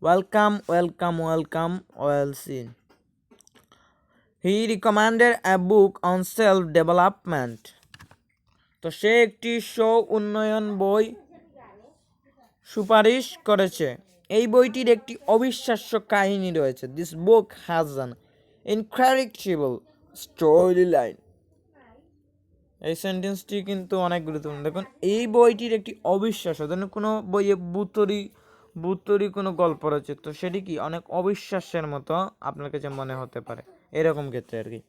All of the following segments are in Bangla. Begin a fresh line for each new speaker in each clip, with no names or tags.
Welcome, well seen. He recommended a book on self-development. তো সে একটি উন্নয়ন বই সুপারিশ করেছে। এই বইটির একটি অবিশ্বাস্য কাহিনী রয়েছে। This book has an incredible story line. এই সেন্টেন্সটি কিন্তু অনেক গুরুত্বপূর্ণ। দেখুন, এই বইটির একটি অবিশ্বাস্য, ধরুন কোনো বইয়ে বুতরি কোনো গল্প রয়েছে, তো সেটি কি অনেক অবিশ্বাস্যের মতো আপনার কাছে মনে হতে পারে, এরকম ক্ষেত্রে আর কি।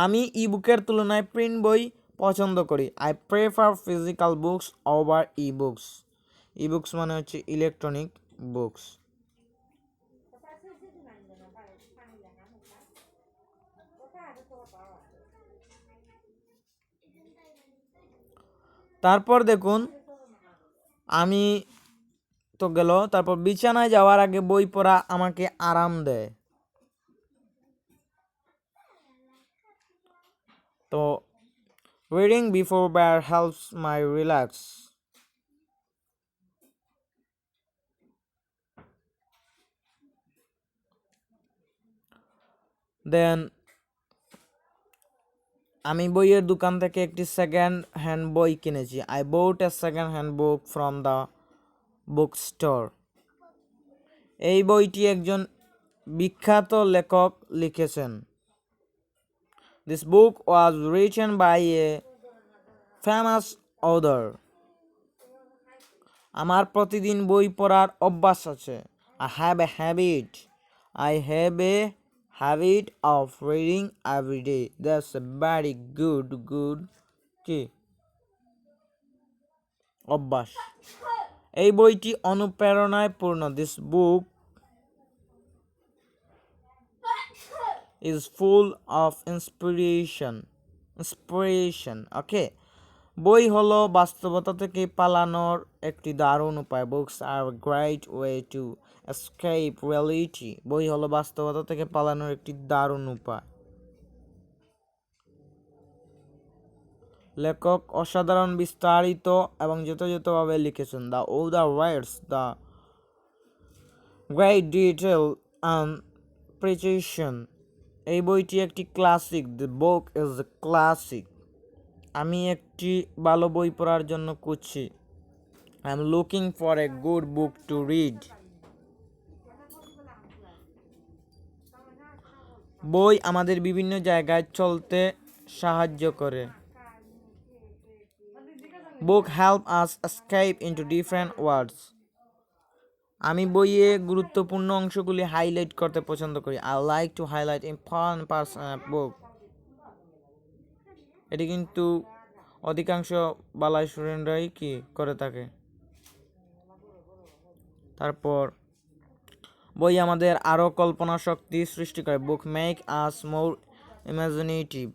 আমি ই বুকের তুলনায় প্রিন্ট বই পছন্দ করি। I prefer physical books over E books. E books মানে হচ্ছে ইলেকট্রনিক বুকস। তারপর দেখুন, আমি তো গেল, তারপর বিছানায় যাওয়ার আগে বই পড়া আমাকে আরাম দেয়। তো reading before bed helps my relax. Then আমি বইয়ের দোকান থেকে একটি সেকেন্ড হ্যান্ড বই কিনেছি। I bought a second hand book from the book store. এই বইটি একজন বিখ্যাত লেখক লিখেছেন। This book was written by a famous author. আমার প্রতিদিন বই পড়ার অভ্যাস আছে। I have a habit. I have a habit of reading every day. That's a very good কি অভ্যাস। এই বইটি অনুপ্রেরণায় পূর্ণ। This book is full of inspiration. ওকে, বই হলো বাস্তবতা থেকে পালানোর একটি দারুণ উপায়। Books are great way to escape reality. বই হলো বাস্তবতা থেকে পালানোর একটি দারুণ উপায়। লেখক অসাধারণ বিস্তারিত এবং যথাযথভাবে লিখেছেন। The other words, the great detail and precision. এই বইটি একটি ক্লাসিক। The book is a classic. আমি একটি ভালো বই পড়ার জন্য খুঁজছি। I am looking for a good book to read. বই আমাদের বিভিন্ন জায়গায় চলতে সাহায্য করে। Book help us escape into different worlds. আমি বইয়ে গুরুত্বপূর্ণ অংশগুলি হাইলাইট করতে পছন্দ করি। I like to highlight important parts of book. এটি কিন্তু অধিকাংশ বালাই স্টুডেন্টরাই কি করে থাকে। তারপর বই আমাদের আরও কল্পনা শক্তি সৃষ্টি করে। বুক মেক আস মোর ইমাজিনেটিভ।